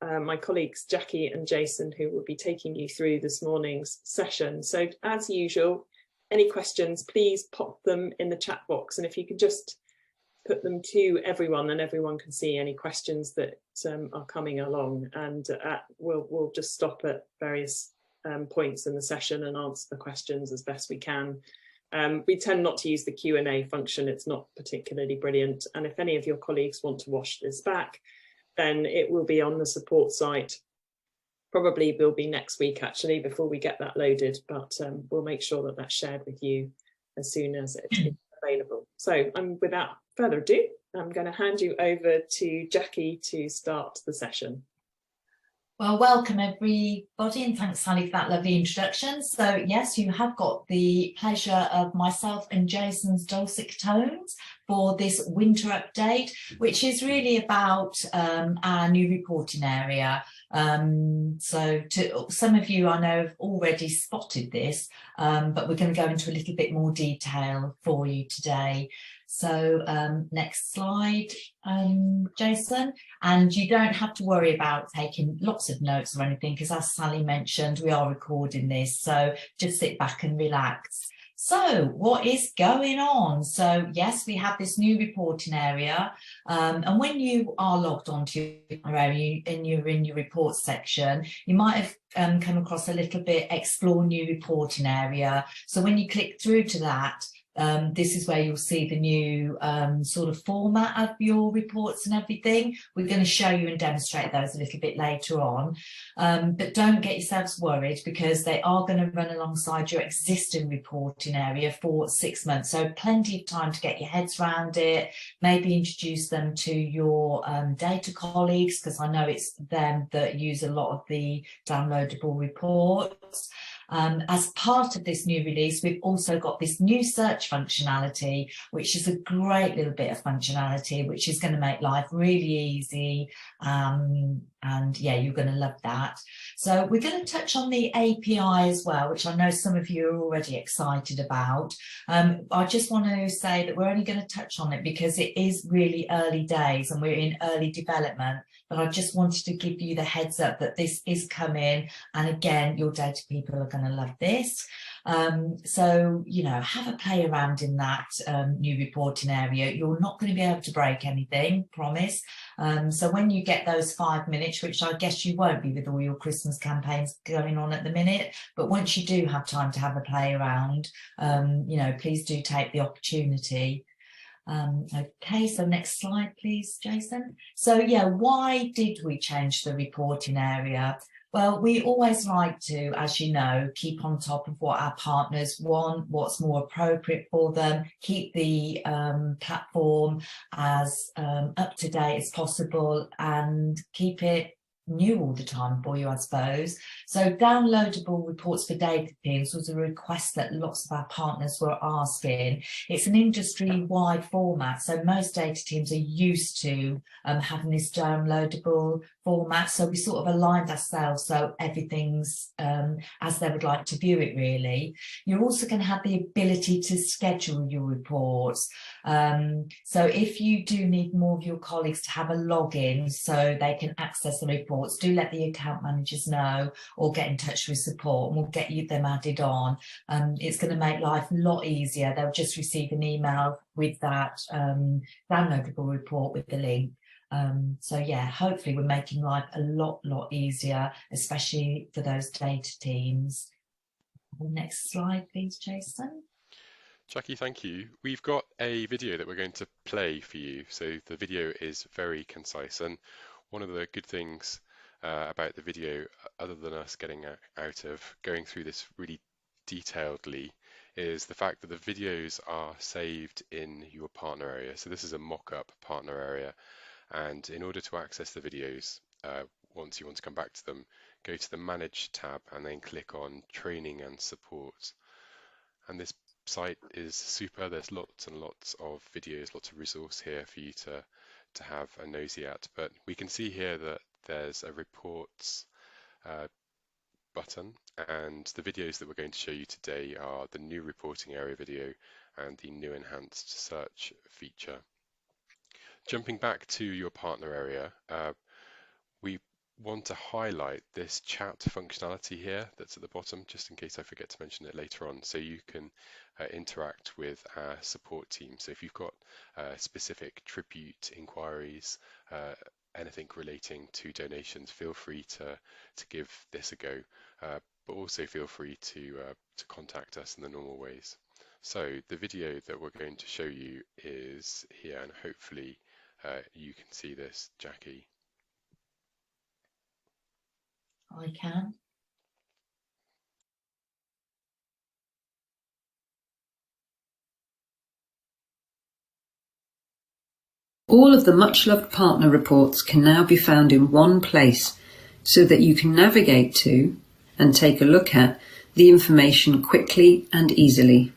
my colleagues Jackie and Jason, who will be taking you through this morning's session. So as usual, any questions, please pop them in the chat box, and if you could just put them to everyone, then everyone can see any questions that are coming along, and we'll just stop at various points in the session and answer the questions as best we can. We tend not to use the Q&A function, it's not particularly brilliant, and if any of your colleagues want to watch this back, then it will be on the support site. Probably will be next week actually before we get that loaded, but we'll make sure that that's shared with you as soon as it is available. So without further ado, I'm going to hand you over to Jackie to start the session. Well, welcome everybody, and thanks Sally for that lovely introduction. So yes, you have got the pleasure of myself and Jason's dulcet tones for this winter update, which is really about our new reporting area. So some of you I know have already spotted this, but we're going to go into a little bit more detail for you today. So next slide, Jason, and you don't have to worry about taking lots of notes or anything, because as Sally mentioned, we are recording this, so just sit back and relax. So what is going on? So yes, we have this new reporting area, and when you are logged onto your area and you're in your reports section, you might have come across a little bit explore new reporting area. So when you click through to that, this is where you'll see the new sort of format of your reports and everything. We're going to show you and demonstrate those a little bit later on, but don't get yourselves worried, because they are going to run alongside your existing reporting area for 6 months, so plenty of time to get your heads around it, maybe introduce them to your data colleagues, because I know it's them that use a lot of the downloadable reports. As part of this new release, we've also got this new search functionality, which is a great little bit of functionality, which is going to make life really easy. And yeah, you're going to love that. So we're going to touch on the API as well, which I know some of you are already excited about. I just want to say that we're only going to touch on it because it is really early days and we're in early development. But I just wanted to give you the heads up that this is coming. And again, your data people are going to love this. So, you know, have a play around in that new reporting area. You're not going to be able to break anything, promise. So when you get those 5 minutes, which I guess you won't be with all your Christmas campaigns going on at the minute, but once you do have time to have a play around, you know, please do take the opportunity. Okay, so next slide, please, Jason. So yeah, why did we change the reporting area? Well, we always like to, as you know, keep on top of what our partners want, what's more appropriate for them, keep the platform as up to date as possible and keep it new all the time for you, I suppose. So downloadable reports for data teams was a request that lots of our partners were asking. It's an industry-wide format, so most data teams are used to having this downloadable format, so we sort of aligned ourselves so everything's as they would like to view it, really. You're also going to have the ability to schedule your reports. So if you do need more of your colleagues to have a login so they can access the reports, do let the account managers know or get in touch with support and we'll get you them added on. It's going to make life a lot easier. They'll just receive an email with that downloadable report with the link. So yeah, hopefully we're making life a lot easier, especially for those data teams. Next slide, please, Jason. Jackie, thank you. We've got a video that we're going to play for you. So the video is very concise, and one of the good things about the video, other than us getting out of going through this really detailedly, is the fact that the videos are saved in your partner area. So this is a mock-up partner area, and in order to access the videos, once you want to come back to them, go to the Manage tab and then click on Training and Support. And this site is super. There's lots and lots of videos, lots of resource here for you to have a nosy at. But we can see here that there's a reports button, and the videos that we're going to show you today are the new reporting area video and the new enhanced search feature. Jumping back to your partner area, we want to highlight this chat functionality here that's at the bottom, just in case I forget to mention it later on, so you can interact with our support team. So if you've got specific tribute inquiries, anything relating to donations, feel free to give this a go, but also feel free to contact us in the normal ways. So the video that we're going to show you is here, and hopefully you can see this, Jackie. I can. All of the much-loved partner reports can now be found in one place so that you can navigate to and take a look at the information quickly and easily.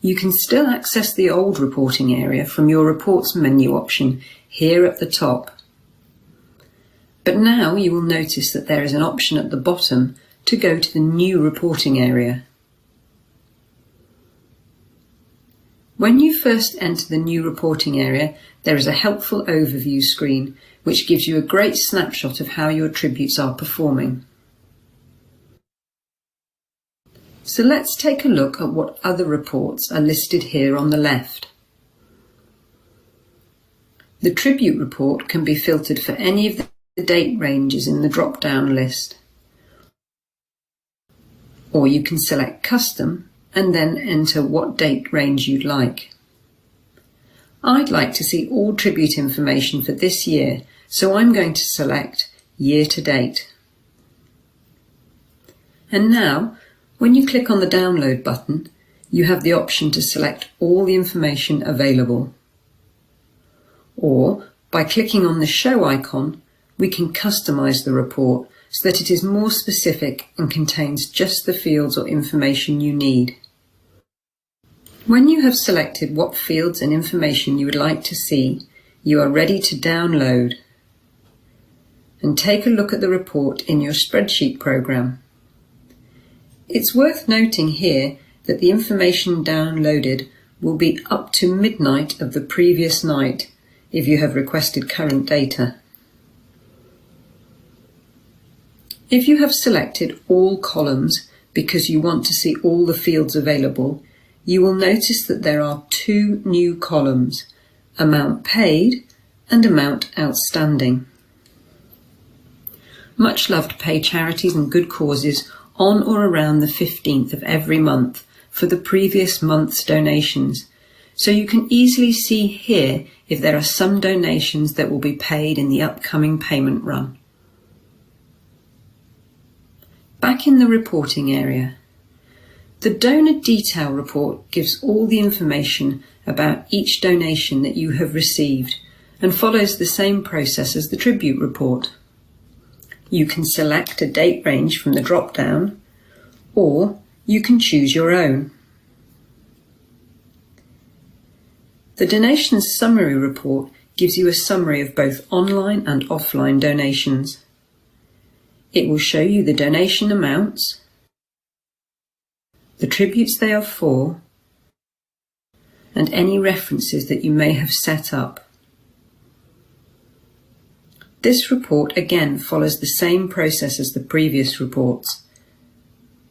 You can still access the old reporting area from your reports menu option here at the top. But now you will notice that there is an option at the bottom to go to the new reporting area. When you first enter the new reporting area, there is a helpful overview screen which gives you a great snapshot of how your tributes are performing. So let's take a look at what other reports are listed here on the left. The tribute report can be filtered for any of the date ranges in the drop-down list. Or you can select Custom and then enter what date range you'd like. I'd like to see all tribute information for this year, so I'm going to select Year to Date. And now, when you click on the Download button, you have the option to select all the information available. Or, by clicking on the Show icon, we can customize the report so that it is more specific and contains just the fields or information you need. When you have selected what fields and information you would like to see, you are ready to download and take a look at the report in your spreadsheet program. It's worth noting here that the information downloaded will be up to midnight of the previous night if you have requested current data. If you have selected all columns because you want to see all the fields available, you will notice that there are two new columns, Amount Paid and Amount Outstanding. Much Loved pay charities and good causes on or around the 15th of every month for the previous month's donations, so you can easily see here if there are some donations that will be paid in the upcoming payment run. Back in the reporting area, the donor detail report gives all the information about each donation that you have received and follows the same process as the tribute report. You can select a date range from the drop-down, or you can choose your own. The Donations Summary report gives you a summary of both online and offline donations. It will show you the donation amounts, the tributes they are for, and any references that you may have set up. This report again follows the same process as the previous reports.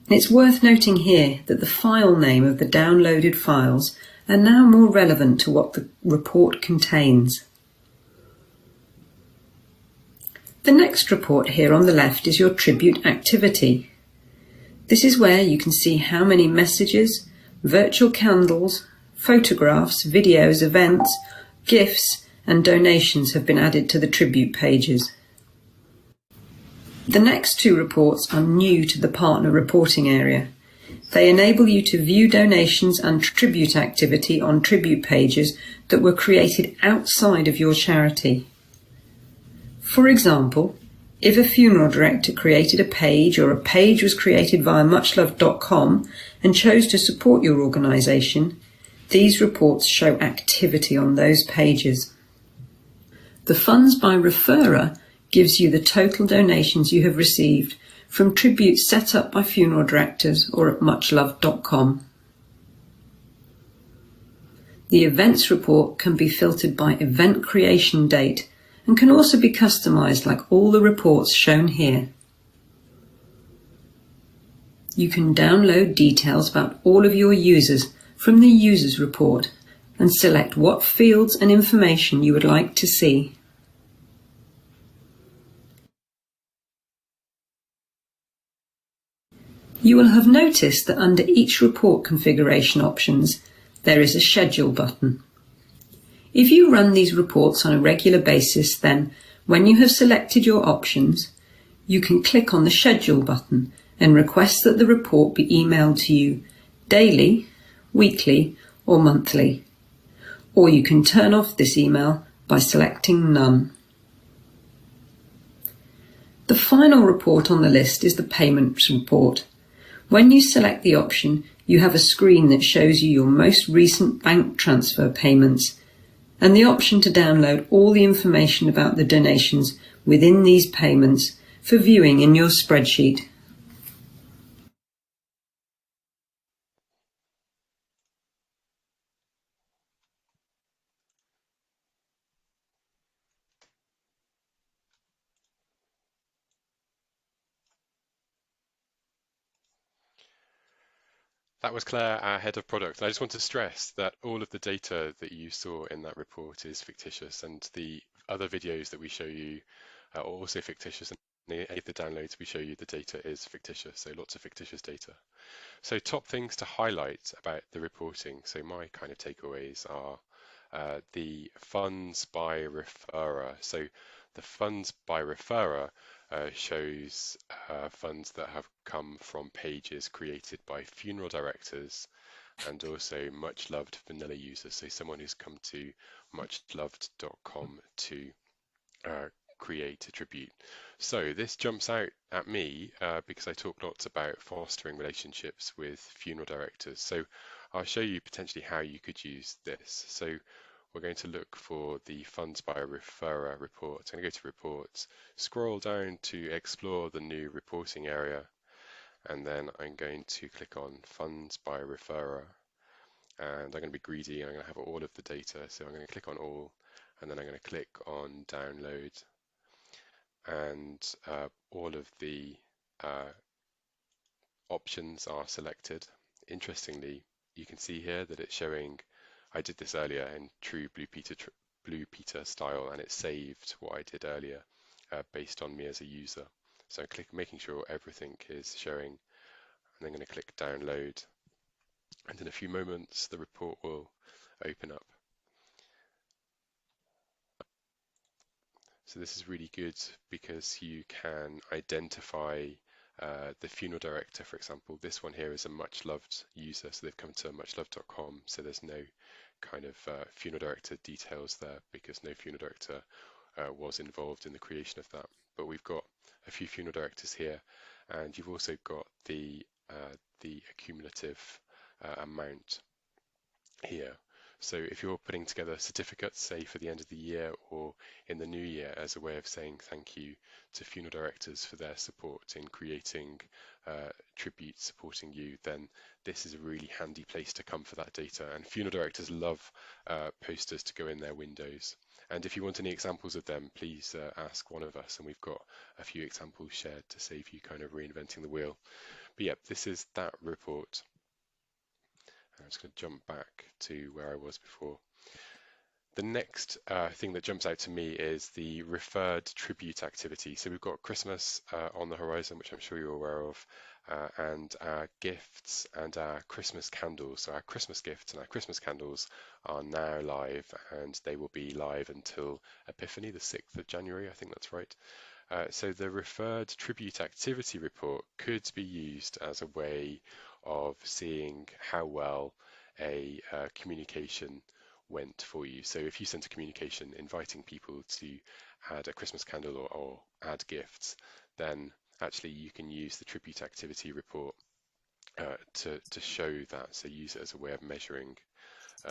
And it's worth noting here that the file name of the downloaded files are now more relevant to what the report contains. The next report here on the left is your tribute activity. This is where you can see how many messages, virtual candles, photographs, videos, events, gifts, and donations have been added to the tribute pages. The next two reports are new to the partner reporting area. They enable you to view donations and tribute activity on tribute pages that were created outside of your charity. For example, if a funeral director created a page or a page was created via muchloved.com and chose to support your organisation, these reports show activity on those pages. The Funds by Referrer gives you the total donations you have received from tributes set up by funeral directors or at muchloved.com. The Events report can be filtered by event creation date and can also be customized like all the reports shown here. You can download details about all of your users from the Users Report and select what fields and information you would like to see. You will have noticed that under each report configuration options, there is a Schedule button. If you run these reports on a regular basis, then when you have selected your options, you can click on the Schedule button and request that the report be emailed to you daily, weekly, or monthly. Or you can turn off this email by selecting None. The final report on the list is the Payments report. When you select the option, you have a screen that shows you your most recent bank transfer payments and the option to download all the information about the donations within these payments for viewing in your spreadsheet. That was Claire, our head of product. I just want to stress that all of the data that you saw in that report is fictitious, and the other videos that we show you are also fictitious, and any of the downloads we show you, the data is fictitious, so lots of fictitious data. So top things to highlight about the reporting. So my kind of takeaways are the funds by referrer. So the funds by referrer shows funds that have come from pages created by funeral directors and also much loved vanilla users. So someone who's come to muchloved.com to create a tribute. So this jumps out at me because I talk lots about fostering relationships with funeral directors. So I'll show you potentially how you could use this. So we're going to look for the funds by referrer report. I'm going to go to reports, scroll down to explore the new reporting area, and then I'm going to click on funds by referrer. And I'm going to be greedy, and I'm going to have all of the data. So I'm going to click on all, and then I'm going to click on download. And all of the options are selected. Interestingly, you can see here that it's showing, I did this earlier in true Blue Peter style, and it saved what I did earlier based on me as a user. So making sure everything is showing, and then going to click download. And in a few moments, the report will open up. So this is really good because you can identify the funeral director, for example. This one here is a much loved user, so they've come to muchloved.com, so there's no kind of funeral director details there because no funeral director was involved in the creation of that. But we've got a few funeral directors here, and you've also got the accumulative amount here. So if you're putting together certificates, say for the end of the year or in the new year, as a way of saying thank you to funeral directors for their support in creating tributes supporting you, then this is a really handy place to come for that data. And funeral directors love posters to go in their windows. And if you want any examples of them, please ask one of us, and we've got a few examples shared to save you kind of reinventing the wheel. But yeah, this is that report. I'm just going to jump back to where I was before. The next thing that jumps out to me is the referred tribute activity. So we've got Christmas on the horizon, which I'm sure you're aware of, and our gifts and our Christmas candles. So our Christmas gifts and our Christmas candles are now live, and they will be live until Epiphany, the 6th of January, I think that's right. So the referred tribute activity report could be used as a way of seeing how well a communication went for you. So if you sent a communication inviting people to add a Christmas candle or add gifts, then actually you can use the tribute activity report to show that. So use it as a way of measuring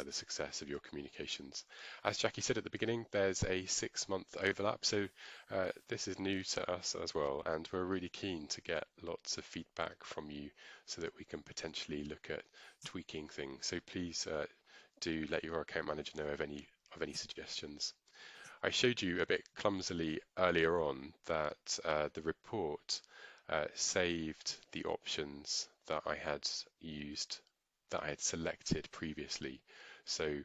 the success of your communications. As Jackie said at the beginning, there's a 6-month overlap, so this is new to us as well, and we're really keen to get lots of feedback from you so that we can potentially look at tweaking things. So please do let your account manager know of any suggestions. I showed you a bit clumsily earlier on that the report saved the options that I had used, that I had selected previously. So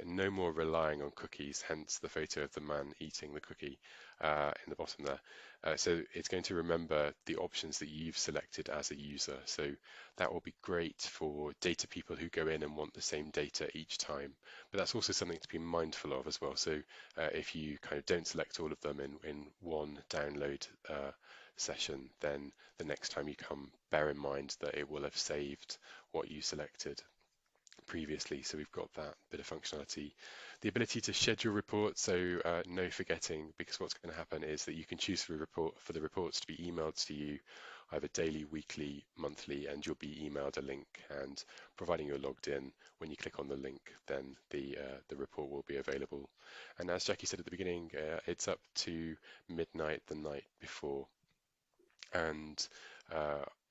no more relying on cookies, hence the photo of the man eating the cookie in the bottom there. So it's going to remember the options that you've selected as a user. So that will be great for data people who go in and want the same data each time. But that's also something to be mindful of as well. So if you kind of don't select all of them in one download session, then the next time you come, bear in mind that it will have saved what you selected previously. So we've got that bit of functionality. The ability to schedule reports, so no forgetting, because what's going to happen is that you can choose for the reports to be emailed to you either daily, weekly, monthly, and you'll be emailed a link, and providing you're logged in, when you click on the link, then the report will be available. And as Jackie said at the beginning, it's up to midnight the night before. And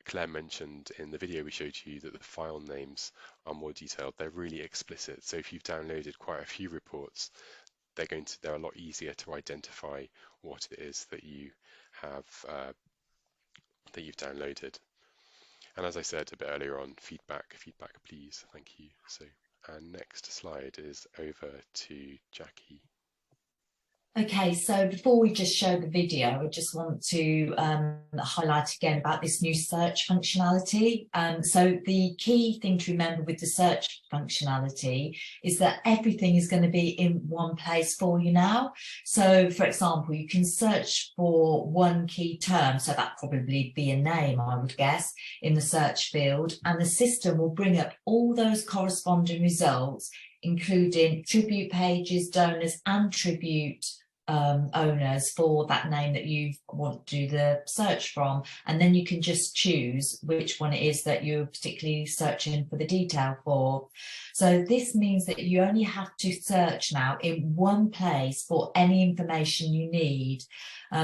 Claire mentioned in the video we showed you that the file names are more detailed. They're really explicit. So if you've downloaded quite a few reports, they're a lot easier to identify what it is that you have that you've downloaded. And as I said a bit earlier on, feedback please. Thank you. So next slide is over to Jackie. Okay, so before we just show the video, I just want to highlight again about this new search functionality. So the key thing to remember with the search functionality is that everything is going to be in one place for you now. So for example, you can search for one key term, so that probably be a name, I would guess, in the search field, and the system will bring up all those corresponding results, including tribute pages, donors, and tribute owners for that name that you want to do the search from, and then you can just choose which one it is that you're particularly searching for the detail for. So this means that you only have to search now in one place for any information you need.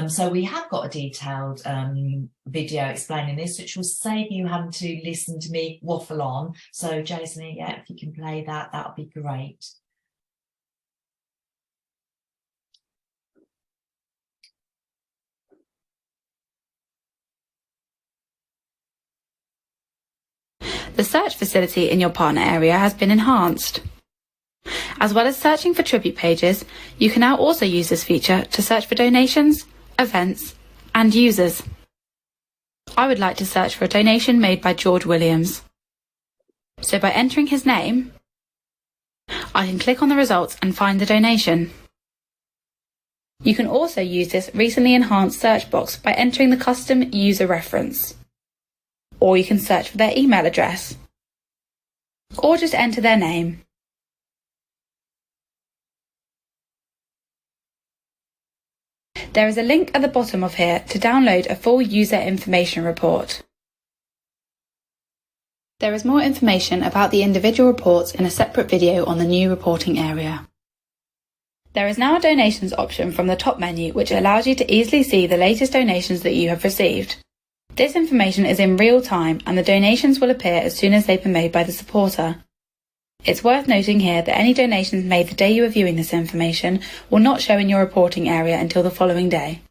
So we have got a detailed video explaining this, which will save you having to listen to me waffle on. So Jason, yeah, if you can play that, that would be great. The search facility in your partner area has been enhanced. As well as searching for tribute pages, you can now also use this feature to search for donations, events, and users. I would like to search for a donation made by George Williams. So by entering his name, I can click on the results and find the donation. You can also use this recently enhanced search box by entering the custom user reference. Or you can search for their email address, or just enter their name. There is a link at the bottom of here to download a full user information report. There is more information about the individual reports in a separate video on the new reporting area. There is now a donations option from the top menu, which allows you to easily see the latest donations that you have received. This information is in real time, and the donations will appear as soon as they've been made by the supporter. It's worth noting here that any donations made the day you are viewing this information will not show in your reporting area until the following day.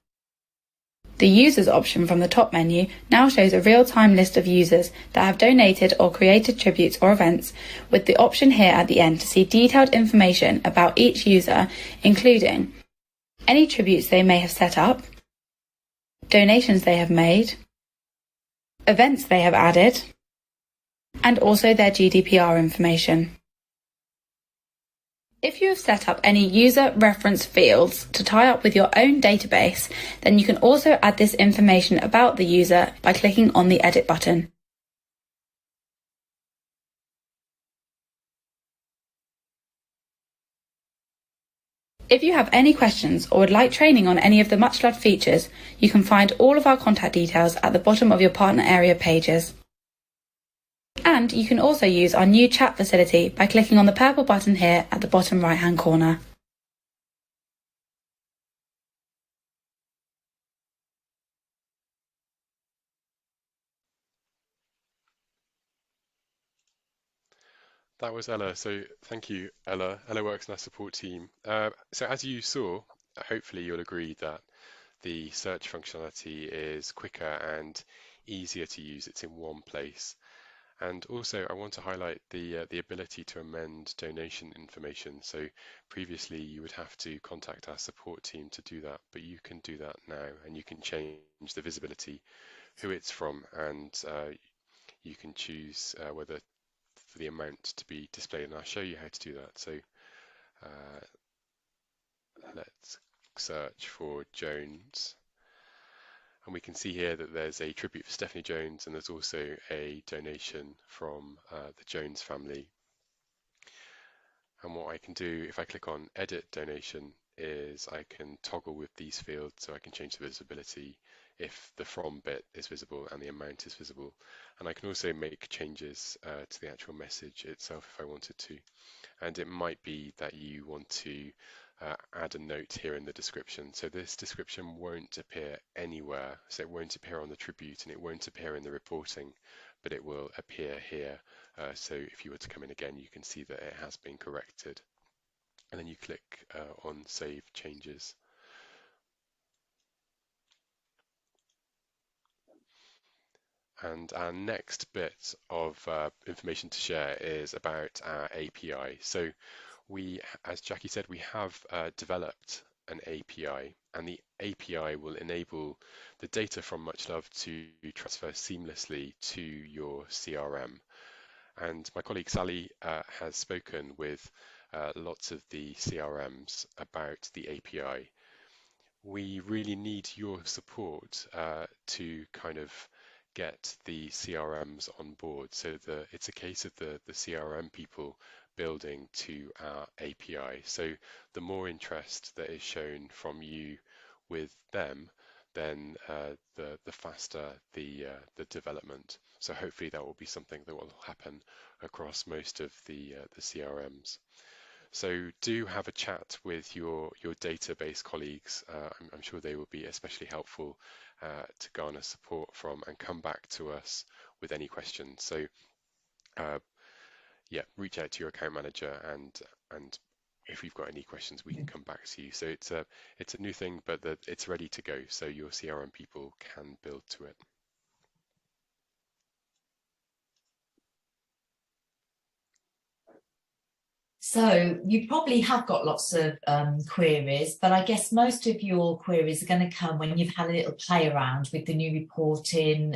The users option from the top menu now shows a real-time list of users that have donated or created tributes or events, with the option here at the end to see detailed information about each user, including any tributes they may have set up, donations they have made, events they have added, and also their GDPR information. If you have set up any user reference fields to tie up with your own database, then you can also add this information about the user by clicking on the Edit button. If you have any questions or would like training on any of the much loved features, you can find all of our contact details at the bottom of your partner area pages. And you can also use our new chat facility by clicking on the purple button here at the bottom right hand corner. That was Ella. So thank you, Ella. Ella works in our support team. So as you saw, hopefully you'll agree that the search functionality is quicker and easier to use. It's in one place. And also I want to highlight the ability to amend donation information. So previously you would have to contact our support team to do that, but you can do that now, and you can change the visibility, who it's from, and you can choose whether for the amount to be displayed, and I'll show you how to do that. So let's search for Jones, and we can see here that there's a tribute for Stephanie Jones, and there's also a donation from the Jones family. And what I can do if I click on edit donation is I can toggle with these fields, so I can change the visibility if the from bit is visible and the amount is visible. And I can also make changes to the actual message itself if I wanted to. And it might be that you want to add a note here in the description. So this description won't appear anywhere. So it won't appear on the tribute, and it won't appear in the reporting, but it will appear here. So if you were to come in again, you can see that it has been corrected. And then you click on Save Changes. And our next bit of information to share is about our API. So we, as Jackie said, we have developed an API, and the API will enable the data from Muchlove to transfer seamlessly to your CRM. And my colleague Sally has spoken with lots of the CRMs about the API. We really need your support to kind of get the CRMs on board. So it's a case of the CRM people building to our API. So the more interest that is shown from you with them, then the faster the development. So hopefully that will be something that will happen across most of the CRMs. So do have a chat with your database colleagues. I'm sure they will be especially helpful to garner support from, and come back to us with any questions. So yeah, reach out to your account manager, and if we've got any questions, we can come back to you. So it's a new thing, but it's ready to go. So your CRM people can build to it. So you probably have got lots of queries, but I guess most of your queries are going to come when you've had a little play around with the new reporting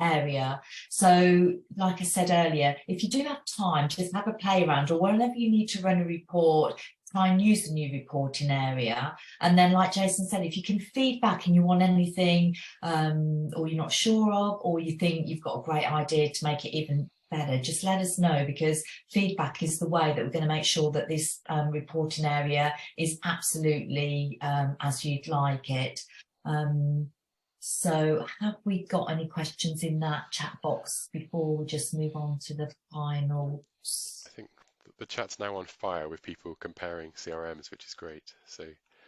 area. So like I said earlier, if you do have time, just have a play around, or whenever you need to run a report, try and use the new reporting area. And then, like Jason said, if you can feedback and you want anything or you're not sure of, or you think you've got a great idea to make it even better, just let us know, because feedback is the way that we're going to make sure that this reporting area is absolutely as you'd like it. So have we got any questions in that chat box before we just move on to the finals? I think the chat's now on fire with people comparing CRMs, which is great. So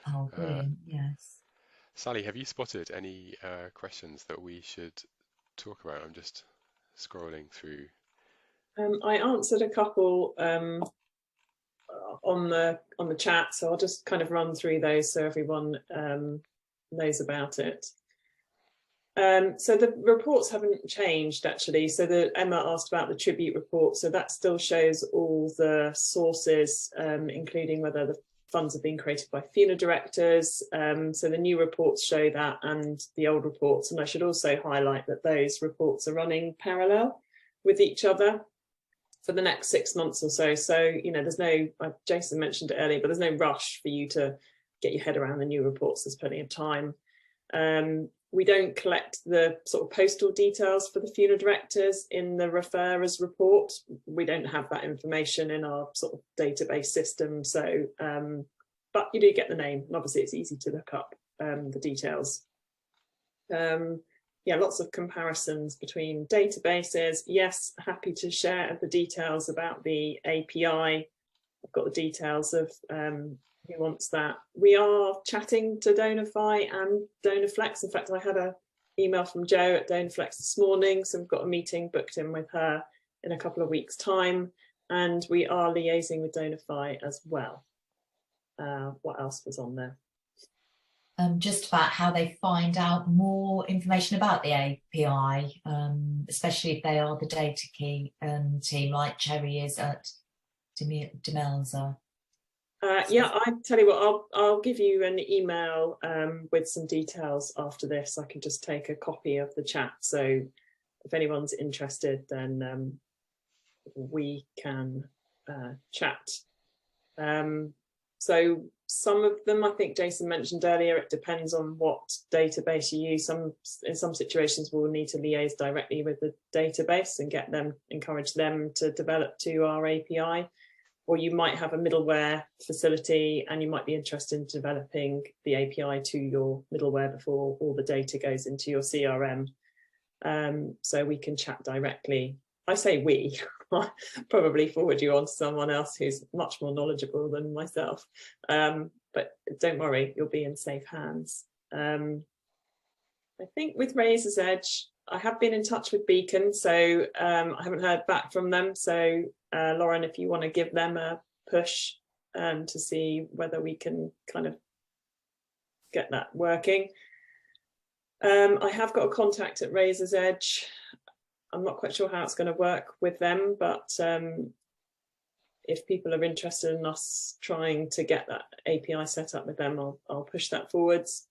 oh, brilliant. Yes. Sally, have you spotted any questions that we should talk about? I'm just scrolling through. I answered a couple on the chat, so I'll just kind of run through those so everyone knows about it. So the reports haven't changed actually. So Emma asked about the tribute report, so that still shows all the sources, including whether the funds have been created by funeral directors. So the new reports show that, and the old reports. And I should also highlight that those reports are running parallel with each other for the next 6 months or so. So, you know, there's no, Jason mentioned it earlier, but there's no rush for you to get your head around the new reports. There's plenty of time. We don't collect the sort of postal details for the funeral directors in the referrers report. We don't have that information in our sort of database system. So, but you do get the name, and obviously it's easy to look up the details. Yeah, lots of comparisons between databases. Yes, happy to share the details about the API. I've got the details of who wants that. We are chatting to Donify and Donaflex. In fact, I had an email from Jo at Donaflex this morning, so we've got a meeting booked in with her in a couple of weeks' time. And we are liaising with Donify as well. What else was on there? Just about how they find out more information about the API, especially if they are the data key team like Cherry is at Demelza. Yeah, I tell you what, I'll give you an email with some details after this. I can just take a copy of the chat. So if anyone's interested, then we can chat. So some of them, I think Jason mentioned earlier, it depends on what database you use. In some situations, we'll need to liaise directly with the database and encourage them to develop to our API. Or you might have a middleware facility and you might be interested in developing the API to your middleware before all the data goes into your CRM. So we can chat directly. I say we, I'll probably forward you on to someone else who's much more knowledgeable than myself. But don't worry, you'll be in safe hands. I think with Razor's Edge, I have been in touch with Beacon, so I haven't heard back from them. So Lauren, if you want to give them a push to see whether we can kind of get that working. I have got a contact at Razor's Edge. I'm not quite sure how it's going to work with them, but if people are interested in us trying to get that API set up with them, I'll push that forwards.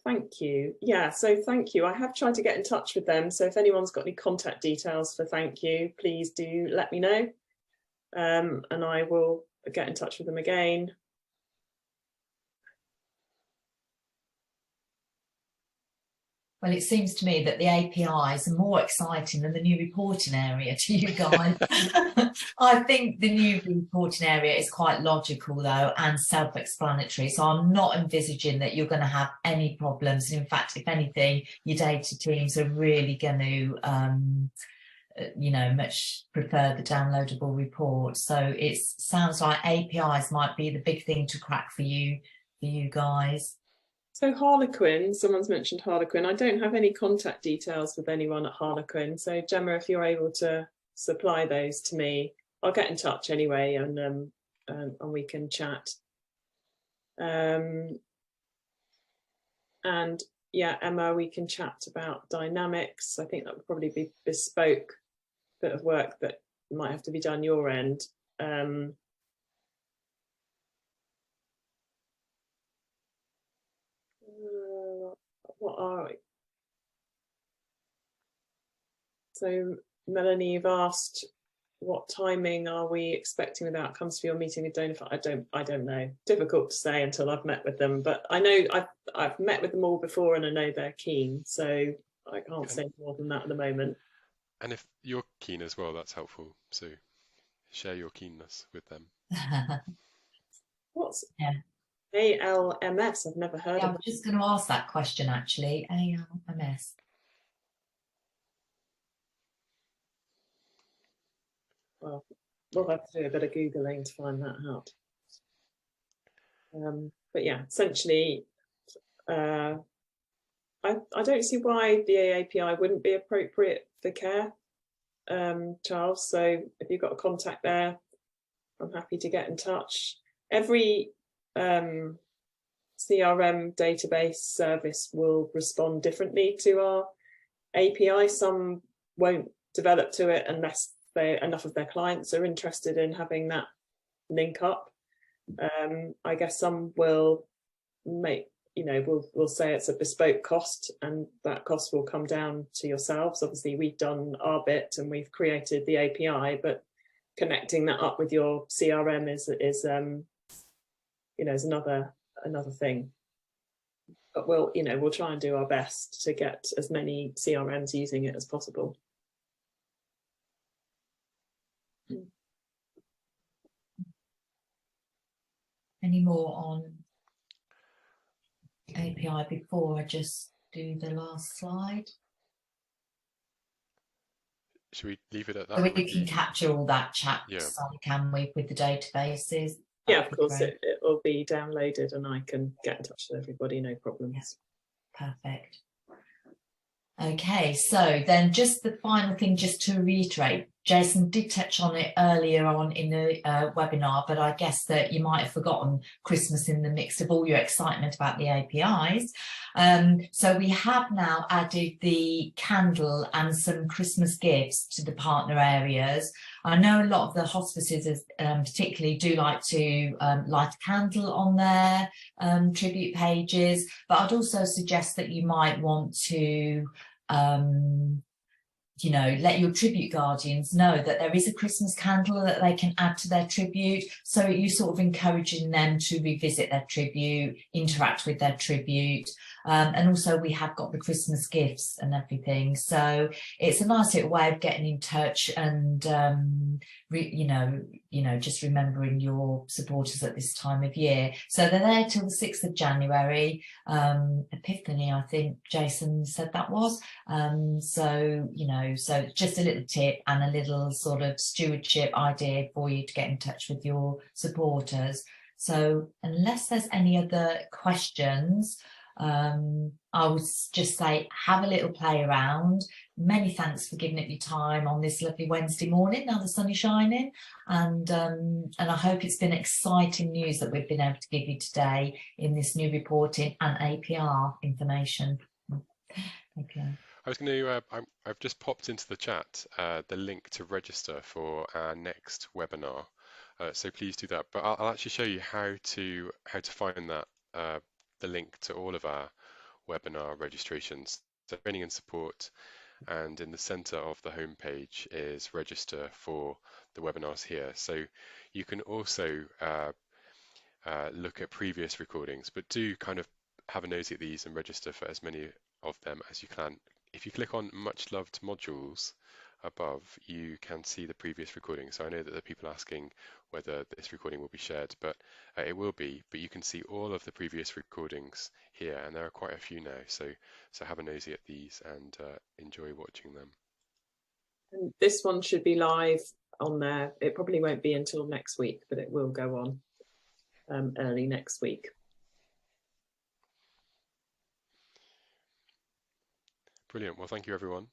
Thank you. Yeah, so thank you. I have tried to get in touch with them. So if anyone's got any contact details for thank you, please do let me know. And I will get in touch with them again. Well, it seems to me that the APIs are more exciting than the new reporting area to you guys. I think the new reporting area is quite logical, though, and self-explanatory. So I'm not envisaging that you're going to have any problems. In fact, if anything, your data teams are really going to, you know, much prefer the downloadable report. So it sounds like APIs might be the big thing to crack for you guys. So Harlequin, someone's mentioned Harlequin. I don't have any contact details with anyone at Harlequin. So Gemma, if you're able to supply those to me, I'll get in touch anyway, and we can chat. And yeah, Emma, we can chat about Dynamics. I think that would probably be bespoke bit of work that might have to be done your end. What are we? So Melanie, you've asked what timing are we expecting with outcomes for your meeting with Donify? I don't know. Difficult to say until I've met with them, but I know I've met with them all before and I know they're keen, so I can't say more than that at the moment. And if you're keen as well, that's helpful. So share your keenness with them. What's ALMS? I've never heard of it. I was just going to ask that question actually. ALMS. Well, we'll have to do a bit of Googling to find that out. But yeah, essentially, I don't see why the API wouldn't be appropriate for care, Charles. So if you've got a contact there, I'm happy to get in touch. Every CRM database service will respond differently to our API. Some won't develop to it unless enough of their clients are interested in having that link up. I guess some will make, we'll say it's a bespoke cost, and that cost will come down to yourselves. Obviously, we've done our bit and we've created the API, but connecting that up with your CRM is another thing. But we'll try and do our best to get as many CRMs using it as possible. Any more on API before I just do the last slide? Should we leave it at that? So we can capture all that chat, yeah. Can we, with the databases? Yeah, of course, it will be downloaded and I can get in touch with everybody, no problems. Yeah. Perfect. Okay, so then just the final thing, just to reiterate, Jason did touch on it earlier on in the webinar, but I guess that you might have forgotten Christmas in the mix of all your excitement about the APIs. So we have now added the candle and some Christmas gifts to the partner areas. I know a lot of the hospices particularly do like to light a candle on their tribute pages, but I'd also suggest that you might want to you know, let your tribute guardians know that there is a Christmas candle that they can add to their tribute. So you sort of encouraging them to revisit their tribute, interact with their tribute. And also we have got the Christmas gifts and everything. So it's a nice little way of getting in touch and, you know, just remembering your supporters at this time of year. So they're there till the 6th of January. Epiphany, I think Jason said that was. So, you know, so just a little tip and a little sort of stewardship idea for you to get in touch with your supporters. So unless there's any other questions, I would just say have a little play around. Many thanks for giving it your time on this lovely Wednesday morning. Now the sun is shining, and I hope it's been exciting news that we've been able to give you today in this new reporting and APR information. Okay. I was going to, I've just popped into the chat the link to register for our next webinar, so please do that. But I'll actually show you how to find that the link to all of our webinar registrations. So training and support, and in the center of the homepage is register for the webinars here. So you can also look at previous recordings, but do kind of have a nosy at these and register for as many of them as you can. If you click on much loved modules above, you can see the previous recording. So I know that there are people asking whether this recording will be shared, but it will be, but you can see all of the previous recordings here, and there are quite a few now. So have a nosy at these and enjoy watching them. And this one should be live on there. It probably won't be until next week, but it will go on early next week. Brilliant. Well, thank you, everyone.